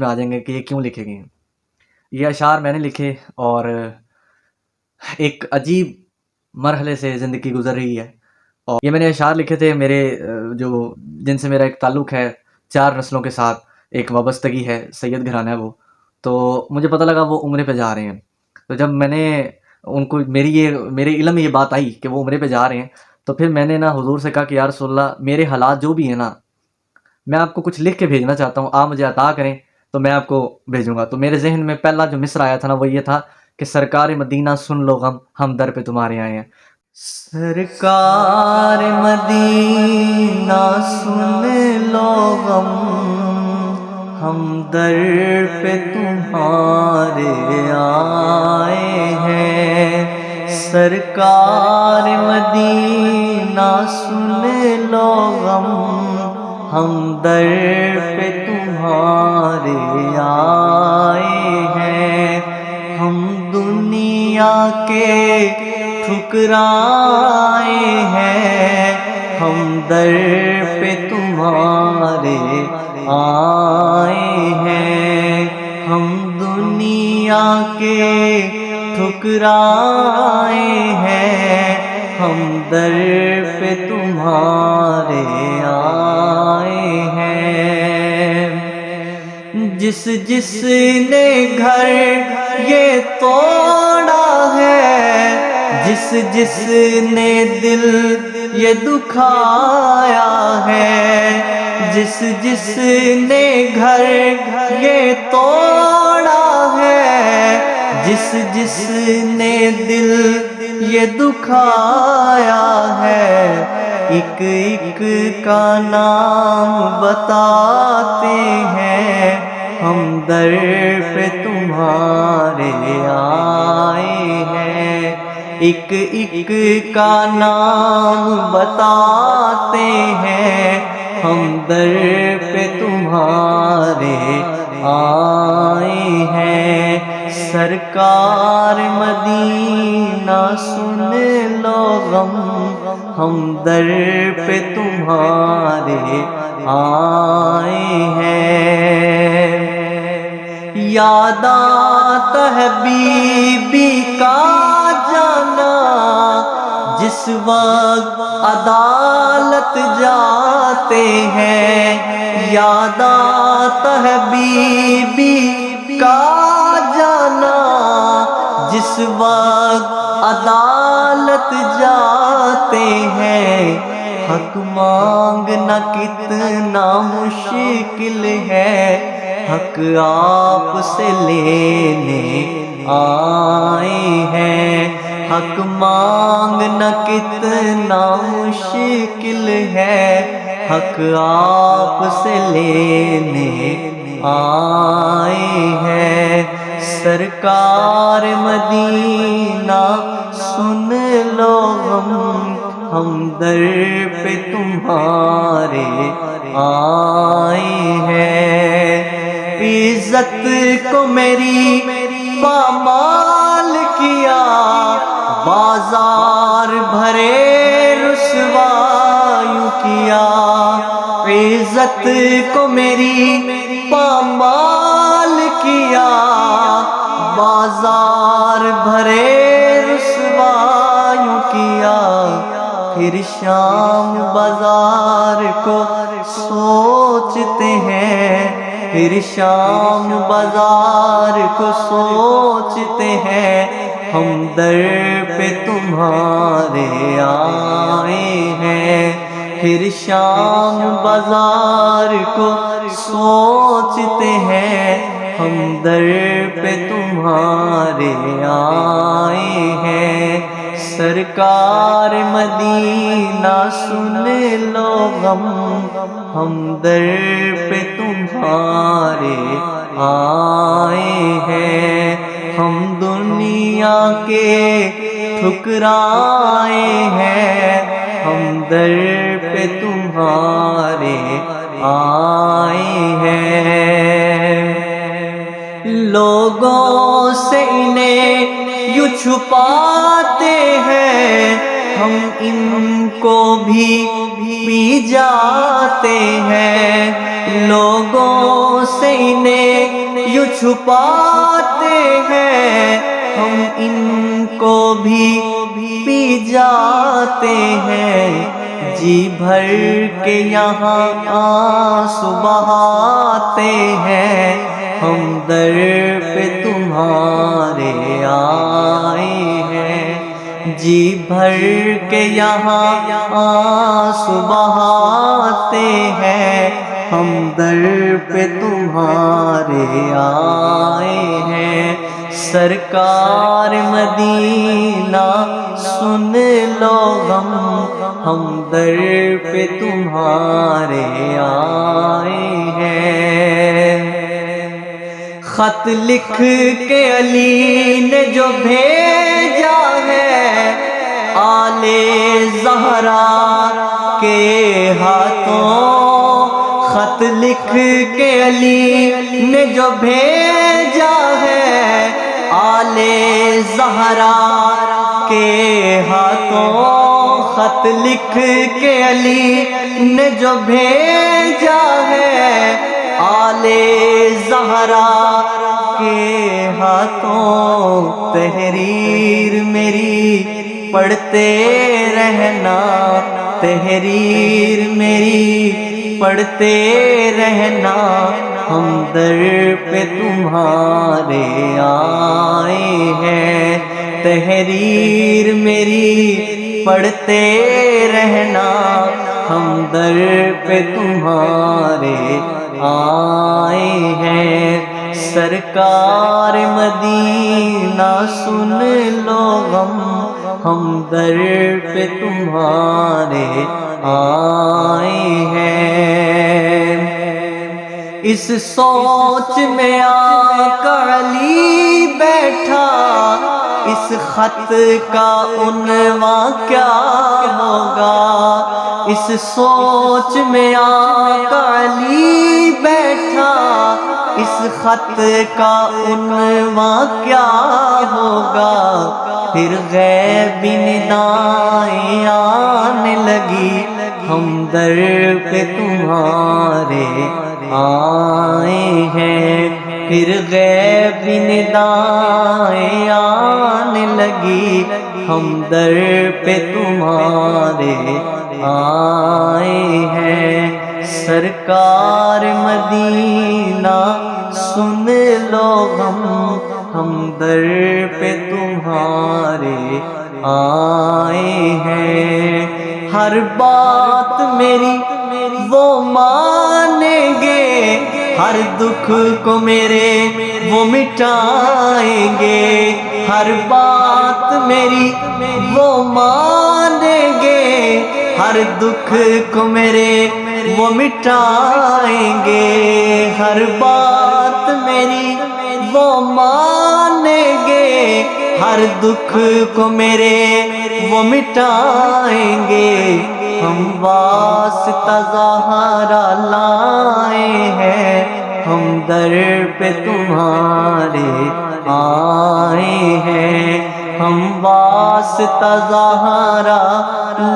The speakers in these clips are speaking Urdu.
میں آ جائیں گے کہ یہ کیوں لکھے گئے ہیں۔ یہ اشعار میں نے لکھے اور ایک عجیب مرحلے سے زندگی گزر رہی ہے، اور یہ میں نے اشعار لکھے تھے میرے جن سے میرا ایک تعلق ہے 4 نسلوں کے ساتھ، ایک وابستگی ہے، سید گھرانہ ہے وہ، تو مجھے پتہ لگا وہ عمرے پہ جا رہے ہیں، تو جب میں نے ان کو میرے علم میں یہ بات آئی کہ وہ عمرے پہ جا رہے ہیں، تو پھر میں نے نا حضور سے کہا کہ یا رسول اللہ میرے حالات جو بھی ہیں نا، میں آپ کو کچھ لکھ کے بھیجنا چاہتا ہوں، آپ مجھے عطا کریں تو میں آپ کو بھیجوں گا۔ تو میرے ذہن میں پہلا جو مصرع آیا تھا نا وہ یہ تھا کہ سرکار مدینہ سن لو غم، ہم در پہ تمہارے آئے ہیں۔ سرکار مدینہ سن لو غم، ہم در پہ تمہارے آئے ہیں۔ سرکار مدینہ سن لو غم، ہم در پہ تمہارے آئے ہیں۔ ہم دنیا کے ٹھکرائے ہیں، ہم در پہ تمہارے آئے ہیں۔ ہم دنیا کے ٹھکرائے ہیں، ہم در پہ تمہارے آئے ہیں۔ جس جس نے گھر یہ توڑا ہے، جس جس نے دل یہ دکھایا ہے، جس جس نے گھر یہ توڑا ہے، جس جس نے دل یہ دکھایا ہے، ایک ایک کا نام بتاتے ہیں، ہم در پہ تمہارے آئے ہیں۔ ایک ایک کا نام بتاتے ہیں، ہم در پہ تمہارے آئے ہیں۔ سرکار مدینہ سن لو غم، ہم در پہ تمہارے آئے ہیں۔ یاد آتا ہے بی بی کا جانا، جس وقت عدالت جاتے ہیں۔ یاد آتا ہے بی بی کا جانا، جس وقت عدالت جاتے ہیں۔ حق مانگنا کتنا مشکل ہے، حق آپ سے لینے آئے ہیں۔ حق مانگنا کتنا مشکل ہے، حق آپ سے لینے آئے ہیں۔ سرکار مدینہ سن لو غم، ہم در پہ تمہارے آئے ہیں۔ عزت کو میری پامال کیا، بازار بھرے رسوائیوں کیا۔ عزت کو میری پامال کیا، بازار بھرے رسوائیوں کیا۔ پھر شام بازار کو سوچتے ہیں، پھر شام بازار کو سوچتے ہیں، ہم در پہ تمہارے آئے ہیں۔ پھر شام بازار کو سوچتے ہیں، ہم در پہ تمہارے آئے ہیں۔ سرکار مدینہ سن لو غم، ہم در پہ تمہارے آئے ہیں۔ ہم دنیا کے ٹھکرائے ہیں، ہم در پہ تمہارے آئے ہیں۔ لوگوں سے انہیں یوں چھپاتے ہیں، ہم ان کو بھی پی جاتے ہیں، لوگوں سے انہیں یوں چھپاتے ہیں، ہم ان کو بھی پی جاتے ہیں، جی بھر کے یہاں آنسو بہاتے ہیں، ہم در پہ تمہارے آئے ہیں، جی بھر کے یہاں آنسو بہاتے ہیں، ہم در پہ تمہارے آئے ہیں، سرکار مدینہ سن لو غم، ہم در پہ تمہارے آئے ہیں۔ خط لکھ کے علی نے جو بھیجا ہے، آل زہرا کے ہاتھوں، خط لکھ کے علی نے جو بھیجا ہے، آل زہرا کے ہاتھوں، خط لکھ کے علی نے جو بھیجا ہے، آل زہرا کے ہاتھوں، تحریر میری پڑھتے رہنا، تحریر میری پڑھتے رہنا، ہم در پہ تمہارے آئے ہیں، تحریر میری پڑھتے رہنا، ہم در پہ تمہارے آئے ہیں، سرکار مدینہ سن لو غم، ہم در پہ تمہارے آئے ہیں۔ اس سوچ میں آقا علی بیٹھا، اس خط کا عنوان کیا ہوگا، اس سوچ میں آقا علی بیٹھا، اس خط کا عنوان کیا ہوگا، پھر غیبی ندائیں آنے لگی، ہم در پہ تمہارے آئے ہیں، پھر غیبی ندائیں آنے لگی، ہم در پہ تمہارے آئے ہیں، سرکار مدینہ سن لو غم، ہم در پہ تمہارے آئے ہیں، ہر بات میری وہ مانیں گے، ہر دکھ کو میرے وہ مٹائیں گے، ہر بات میری وہ مانیں گے، ہر دکھ کو میرے وہ مٹائیں گے، ہر بات میری وہ مانیں گے، ہر دکھ کو میرے وہ مٹائیں گے، ہم واسطہ زہرا لائے ہیں، ہم در پہ تمہارے آئے ہیں، ہم واسطہ زہرا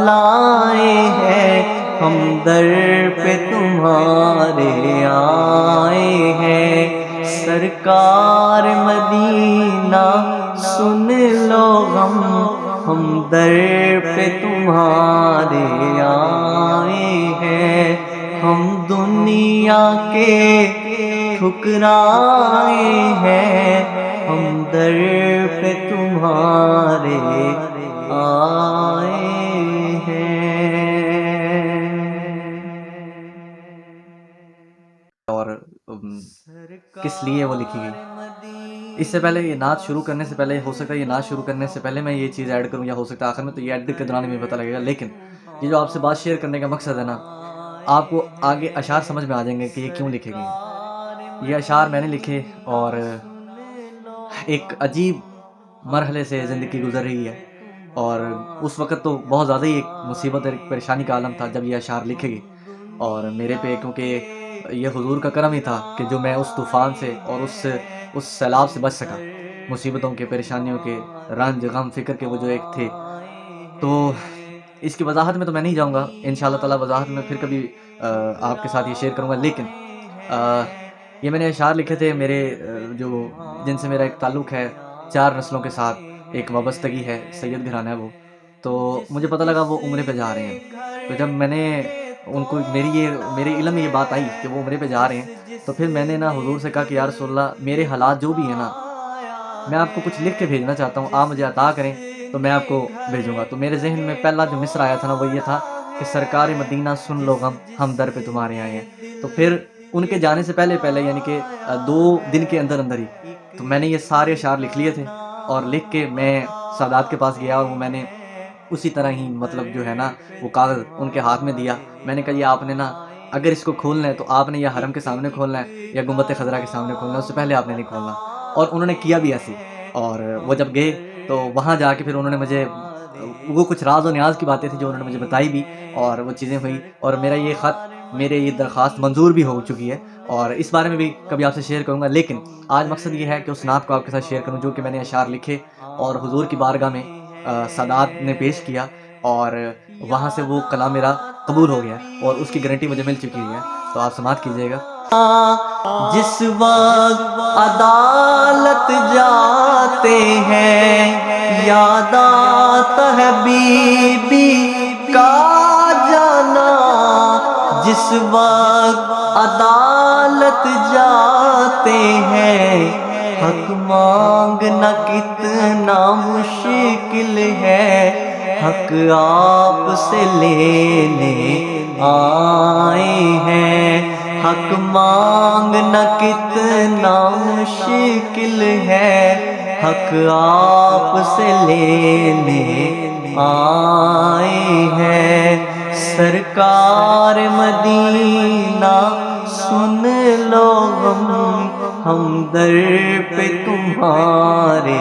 لائے ہیں، ہم در پہ تمہارے آئے ہیں، سرکار مدینہ سن لو غم، ہم در پہ تمہارے آئے ہیں، ہم دنیا کے ٹھکرائے ہیں، ہم در پہ تمہارے آئے ہیں۔ اور کس لیے وہ لکھی گئی، اس سے پہلے یہ نعت شروع کرنے سے پہلے، ہو سکتا ہے یہ نعت شروع کرنے سے پہلے میں یہ چیز ایڈ کروں، یا ہو سکتا ہے آخر میں، تو یہ ایڈٹ کے دوران ہی مجھے پتہ لگے گا، لیکن یہ جو آپ سے بات شیئر کرنے کا مقصد ہے نا، آپ کو آگے اشعار سمجھ میں آ جائیں گے کہ یہ کیوں لکھے گئے ہیں۔ یہ اشعار میں نے لکھے، اور ایک عجیب مرحلے سے زندگی گزر رہی ہے، اور اس وقت تو بہت زیادہ ہی ایک مصیبت اور ایک پریشانی کا عالم تھا جب یہ اشعار لکھے گئے، اور میرے پہ کیونکہ یہ حضور کا کرم ہی تھا کہ جو میں اس طوفان سے اور اس سیلاب سے بچ سکا، مصیبتوں کے، پریشانیوں کے، رنج غم فکر کے وہ جو ایک تھے، تو اس کی وضاحت میں تو میں نہیں جاؤں گا، انشاءاللہ تعالی وضاحت میں پھر کبھی آپ کے ساتھ یہ شیئر کروں گا، لیکن یہ میں نے اشعار لکھے تھے میرے جو جن سے میرا ایک تعلق ہے 4 نسلوں کے ساتھ، ایک وابستگی ہے، سید گھرانہ ہے وہ، تو مجھے پتہ لگا وہ عمرے پہ جا رہے ہیں، تو جب میں نے ان کو میرے علم میں یہ بات آئی کہ وہ عمرے پہ جا رہے ہیں، تو پھر میں نے نا حضور سے کہا کہ یا رسول اللہ میرے حالات جو بھی ہیں نا، میں آپ کو کچھ لکھ کے بھیجنا چاہتا ہوں، آپ مجھے عطا کریں تو میں آپ کو بھیجوں گا۔ تو میرے ذہن میں پہلا جو مصرع آیا تھا نا وہ یہ تھا کہ سرکار مدینہ سن لو غم، ہم در پہ تمہارے آئے ہیں۔ تو پھر ان کے جانے سے پہلے یعنی کہ 2 دن کے اندر ہی تو میں نے یہ سارے اشعار لکھ لیے تھے، اور لکھ کے میں سادات کے پاس گیا، اور وہ میں نے اسی طرح ہی مطلب جو ہے نا وہ کاغذ ان کے ہاتھ میں دیا، میں نے کہا یہ آپ نے نا اگر اس کو کھولنا ہے تو آپ نے یا حرم کے سامنے کھولنا ہے یا گنبد خضرا کے سامنے کھولنا ہے، اس سے پہلے آپ نے نہیں کھولنا، اور انہوں نے کیا بھی ایسے۔ اور وہ جب گئے تو وہاں جا کے پھر انہوں نے مجھے وہ کچھ راز و نیاز کی باتیں تھیں جو انہوں نے مجھے بتائی بھی، اور وہ چیزیں ہوئی، اور میرا یہ خط، میرے یہ درخواست منظور بھی ہو چکی ہے، اور اس بارے میں بھی کبھی آپ سے شیئر کروں گا۔ لیکن آج مقصد یہ ہے کہ اس نعت کو آپ کے ساتھ شیئر کروں جو کہ میں نے اشعار لکھے اور حضور کی بارگاہ میں سادات نے پیش کیا، اور وہاں سے وہ کلام میرا قبول ہو گیا، اور اس کی گارنٹی مجھے مل چکی ہے، تو آپ سماعت کیجئے گا۔ جس وقت عدالت جاتے ہیں، یاد آتا ہے بی بی کا جانا۔ جس وقت عدالت جاتے ہیں، حق مانگنا کتنا مشکل ہے، حق آپ سے لینے آئے ہیں۔ حق مانگنا کتنا مشکل ہے، حق آپ سے لینے آئے ہیں۔ سرکار مدینہ سن لو غم، ہم در پہ تمہارے